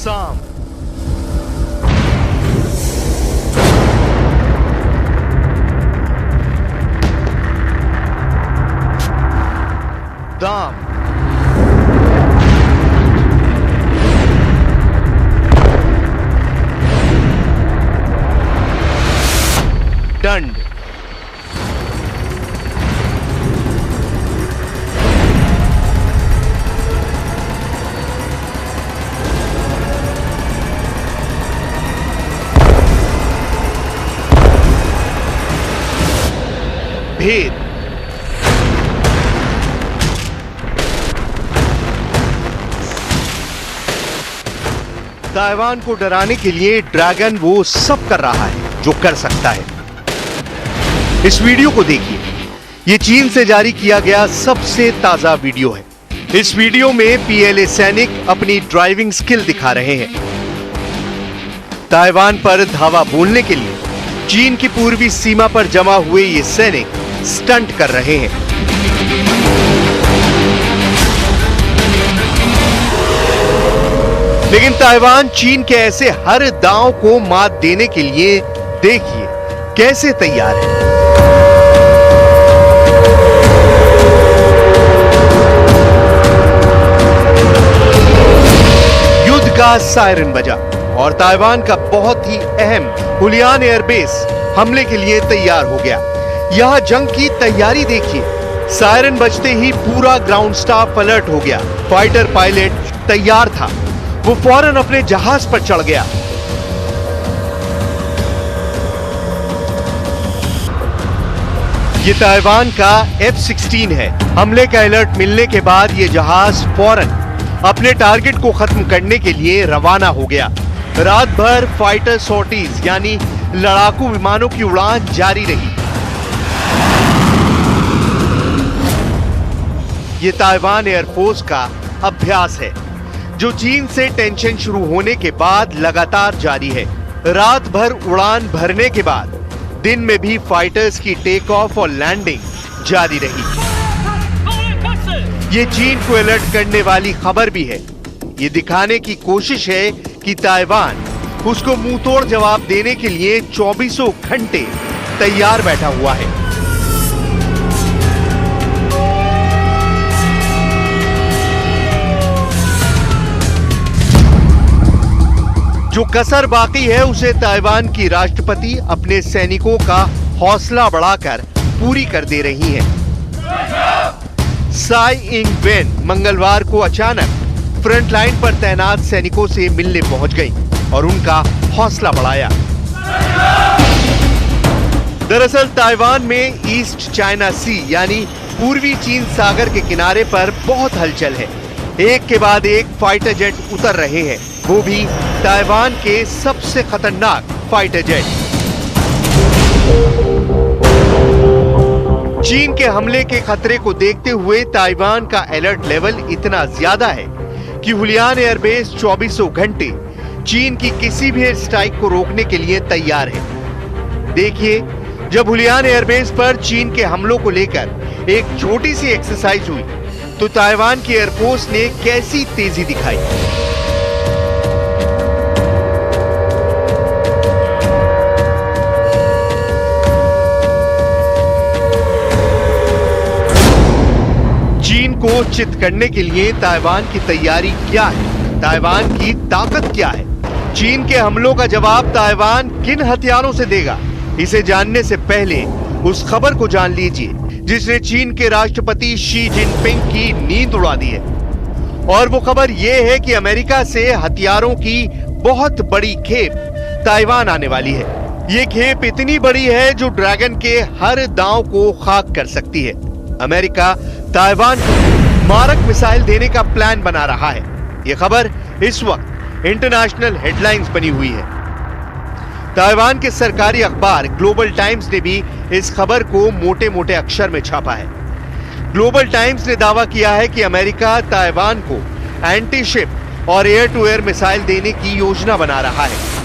Assam, Dam, Dand, भेद, Taiwan को डराने के लिए ड्रैगन वो सब कर रहा है जो कर सकता है। इस वीडियो को देखिए, ये चीन से जारी किया गया सबसे ताजा वीडियो है। इस वीडियो में पीएलए सैनिक अपनी ड्राइविंग स्किल दिखा रहे हैं। ताइवान पर धावा बोलने के लिए चीन की पूर्वी सीमा पर जमा हुए ये सैनिक स्टंट कर रहे हैं। लेकिन ताइवान चीन के ऐसे हर दांव को मात देने के लिए देखिए कैसे तैयार है। युद्ध का सायरन बजा और ताइवान का बहुत ही अहम हुलियान एयरबेस हमले के लिए तैयार हो गया। यहां जंग की तैयारी देखिए। सायरन बजते ही पूरा ग्राउंड स्टाफ अलर्ट हो गया। फाइटर पायलट तैयार था, वो फौरन अपने जहाज पर चढ़ गया। ये ताइवान का F-16 है। हमले का अलर्ट मिलने के बाद ये जहाज फौरन अपने टारगेट को खत्म करने के लिए रवाना हो गया। रात भर फाइटर सॉर्टीज यानी लड़ाकू विमानों की उड़ान जारी रही। ये ताइवान एयरफोर्स का अभ्यास है जो चीन से टेंशन शुरू होने के बाद लगातार जारी है। रात भर उड़ान भरने के बाद दिन में भी फाइटर्स की टेक ऑफ और लैंडिंग जारी रही। ये चीन को अलर्ट करने वाली खबर भी है। ये दिखाने की कोशिश है कि ताइवान उसको मुंहतोड़ जवाब देने के लिए 24 घंटे तैयार बैठा हुआ है। जो कसर बाकी है उसे ताइवान की राष्ट्रपति अपने सैनिकों का हौसला बढ़ाकर पूरी कर दे रही हैं। साई इंग वेन मंगलवार को अचानक फ्रंट लाइन पर तैनात सैनिकों से मिलने पहुंच गई और उनका हौसला बढ़ाया। दरअसल ताइवान में ईस्ट चाइना सी यानी पूर्वी चीन सागर के किनारे पर बहुत हलचल है। एक के बाद एक फाइटर जेट उतर रहे हैं, वो भी ताइवान के सबसे खतरनाक फाइटर जेट। चीन के हमले के खतरे को देखते हुए ताइवान का अलर्ट लेवल इतना ज्यादा है कि हुलियान एयरबेस 24 घंटे चीन की किसी भी एयर स्ट्राइक को रोकने के लिए तैयार है। देखिए, जब हुलियान एयरबेस पर चीन के हमलों को लेकर एक छोटी सी एक्सरसाइज हुई तो ताइवान की एयरफोर्स ने कैसी तेजी दिखाई। चीन को चित करने के लिए ताइवान की तैयारी क्या है, ताइवान की ताकत क्या है, चीन के हमलों का जवाब ताइवान किन हथियारों से देगा, इसे जानने से पहले उस खबर को जान लीजिए जिसने चीन के राष्ट्रपति शी जिनपिंग की नींद उड़ा दी है। और वो खबर ये है कि अमेरिका से हथियारों की बहुत बड़ी खेप ताइवान आने वाली है। ये खेप इतनी बड़ी है जो ड्रैगन के हर दांव को खाक कर सकती है। अमेरिका ताइवान को मारक मिसाइल देने का प्लान बना रहा है। ये खबर इस वक्त इंटरनेशनल हेडलाइंस बनी हुई है। ताइवान के सरकारी अखबार ग्लोबल टाइम्स ने भी इस खबर को मोटे मोटे अक्षर में छापा है। ग्लोबल टाइम्स ने दावा किया है कि अमेरिका ताइवान को एंटी शिप और एयर टू एयर मिसाइल देने की योजना बना रहा है।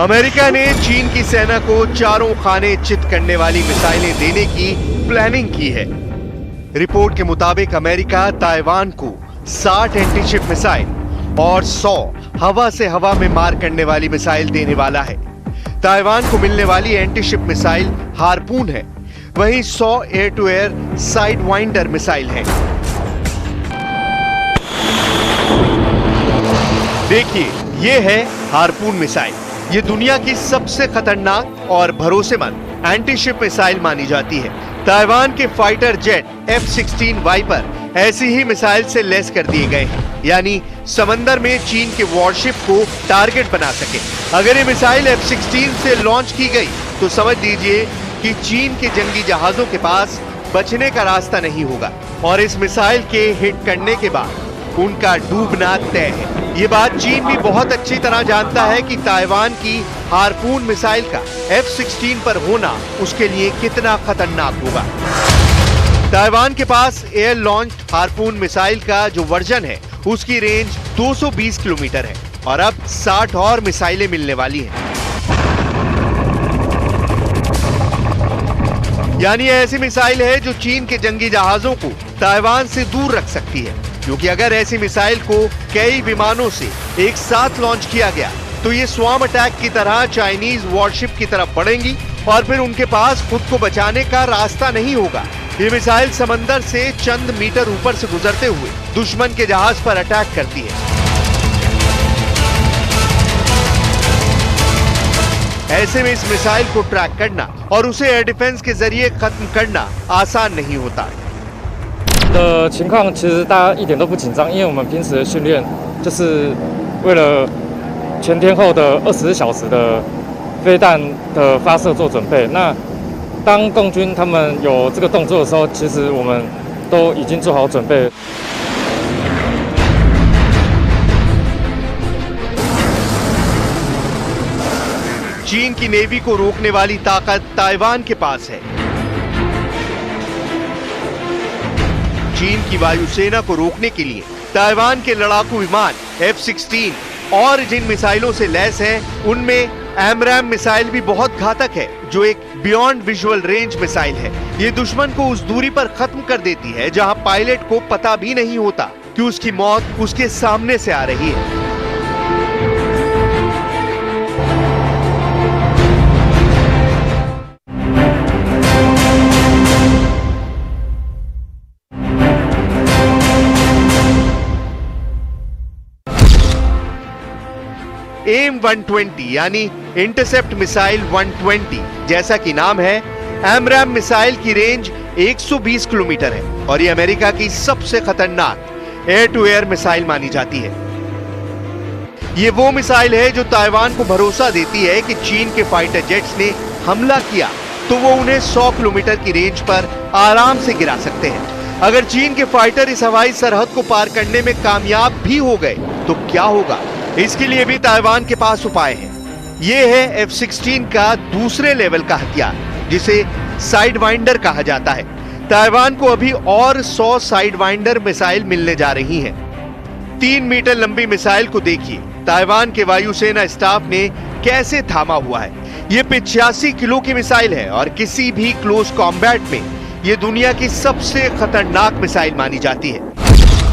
अमेरिका ने चीन की सेना को चारों खाने चित करने वाली मिसाइलें देने की प्लानिंग की है। रिपोर्ट के मुताबिक अमेरिका ताइवान को 60 एंटीशिप मिसाइल और 100 हवा से हवा में मार करने वाली मिसाइल देने वाला है। ताइवान को मिलने वाली एंटीशिप मिसाइल हार्पून है, वहीं 100 air to air sidewinder missile है। देखिए, ये है हार्पून मिसाइल। ये दुनिया की सबसे खतरनाक और भरोसेमंद एंटीशिप मिसाइल मानी जाती है। ताइवान के फाइटर जेट F-16 वाइपर ऐसी ही मिसाइल से लैस कर दिए गए हैं, यानी समंदर में चीन के वॉरशिप को टारगेट बना सके। अगर ये मिसाइल F-16 से लॉन्च की गई तो समझ लीजिए कि चीन के जंगी जहाजों के पास बचने का रास्ता नहीं होगा और इस मिसाइल के हिट करने के बाद उनका डूबना तय है। ये बात चीन भी बहुत अच्छी तरह जानता है कि ताइवान की हार्पून मिसाइल का F-16 पर होना उसके लिए कितना खतरनाक होगा। ताइवान के पास एयर लॉन्च हार्पून मिसाइल का जो वर्जन है उसकी रेंज 220 किलोमीटर है और अब 60 और मिसाइलें मिलने वाली हैं। यानी ऐसी मिसाइल है जो चीन के जंगी जहाजों को ताइवान से दूर रख सकती है, क्योंकि अगर ऐसी मिसाइल को कई विमानों से एक साथ लॉन्च किया गया तो ये स्वार्म अटैक की तरह चाइनीज वॉरशिप की तरफ बढ़ेंगी और फिर उनके पास खुद को बचाने का रास्ता नहीं होगा। ये मिसाइल समंदर से चंद मीटर ऊपर से गुजरते हुए दुश्मन के जहाज पर अटैक करती है। ऐसे में इस मिसाइल को ट्रैक करना और उसे एयर डिफेंस के जरिए खत्म करना आसान नहीं होता। 的情况其实大家一点都不紧张，因为我们平时的训练就是为了全天候的24小时的飞弹的发射做准备。那当共军他们有这个动作的时候，其实我们都已经做好准备。चीन की नेवी को रोकने वाली ताकत ताइवान के पास है। चीन की वायुसेना को रोकने के लिए ताइवान के लड़ाकू विमान F-16 और जिन मिसाइलों से लैस हैं, उनमें AMRAAM मिसाइल भी बहुत घातक है, जो एक बियॉन्ड विजुअल रेंज मिसाइल है। ये दुश्मन को उस दूरी पर खत्म कर देती है जहां पायलट को पता भी नहीं होता कि उसकी मौत उसके सामने से आ रही है। AIM-120 यानी इंटरसेप्ट मिसाइल 120 जैसा कि नाम है, AMRAAM मिसाइल की रेंज 120 किलोमीटर है और ये अमेरिका की सबसे खतरनाक एयर टू एयर मिसाइल मानी जाती है। ये वो मिसाइल है जो ताइवान को भरोसा देती है कि चीन के फाइटर जेट्स ने हमला किया तो वो उन्हें 100 किलोमीटर की रेंज पर आराम से गिरा सकते हैं। अगर चीन के फाइटर इस हवाई सरहद को पार करने में कामयाब भी हो गए तो क्या होगा? इसके लिए भी ताइवान के पास उपाय है। ये है F-16 का दूसरे लेवल का हथियार, जिसे साइड वाइंडर कहा जाता है। ताइवान को अभी और 100 साइड वाइंडर मिसाइल मिलने जा रही हैं। 3 मीटर लंबी मिसाइल को देखिए, ताइवान के वायुसेना स्टाफ ने कैसे थामा हुआ है। ये 85 किलो की मिसाइल है और किसी भी क्लोज कॉम्बैट में ये दुनिया की सबसे खतरनाक मिसाइल मानी जाती है।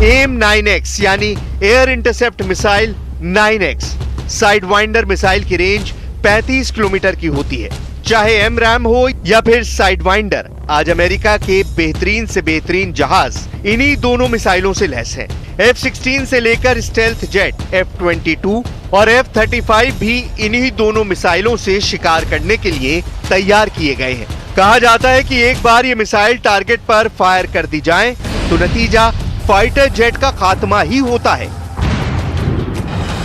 AIM-9X यानी air intercept missile 9X side winder missile की रेंज 35 किलोमीटर की होती है। चाहे AMRAAM हो या फिर साइड वाइंडर, आज अमेरिका के बेहतरीन से बेहतरीन जहाज इन्हीं दोनों मिसाइलों से लैस हैं। F-16 से लेकर स्टेल्थ जेट F-22 और F-35 भी इन्हीं दोनों मिसाइलों से शिकार करने के लिए तैयार किए गए हैं। कहा जाता है कि एक बार ये मिसाइल टारगेट पर फायर कर दी जाए तो नतीजा फाइटर जेट का खात्मा ही होता है।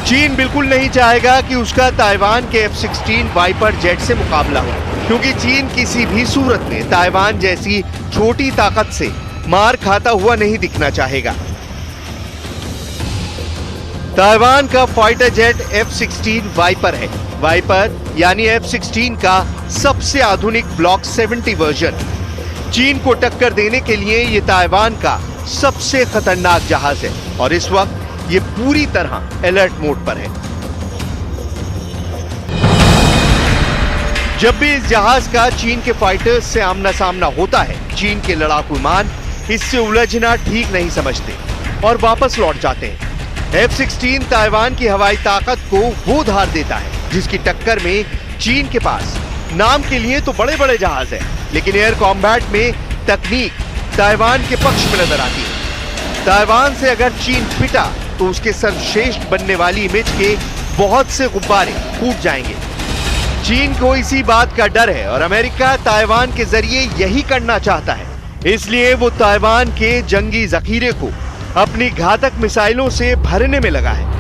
चीन बिल्कुल नहीं चाहेगा कि उसका ताइवान के F-16 वाइपर जेट से मुकाबला हो, क्योंकि चीन किसी भी सूरत में ताइवान जैसी छोटी ताकत से मार खाता हुआ नहीं दिखना चाहेगा। ताइवान का फाइटर जेट F-16 वाइपर है। वाइपर यानी F-16 का सबसे आधुनिक ब्लॉक 70 वर्जन। चीन को टक्कर देने के लिए ये ताइवान का सबसे खतरनाक जहाज है और इस वक्त ये पूरी तरह अलर्ट मोड पर है। जब भी इस जहाज का चीन के फाइटर्स से आमना सामना होता है, चीन के लड़ाकू विमान इससे उलझना ठीक नहीं समझते। और वापस लौट जाते हैं। F-16 ताइवान की हवाई ताकत को वो धार देता है जिसकी टक्कर में चीन के पास नाम के लिए तो बड़े बड़े जहाज हैं, लेकिन एयर कॉम्बैट में तकनीक ताइवान के पक्ष में नजर आती है। ताइवान से अगर चीन पिटा तो उसके सर्वश्रेष्ठ बनने वाली इमेज के बहुत से गुब्बारे फूट जाएंगे। चीन को इसी बात का डर है और अमेरिका ताइवान के जरिए यही करना चाहता है, इसलिए वो ताइवान के जंगी जखीरे को अपनी घातक मिसाइलों से भरने में लगा है।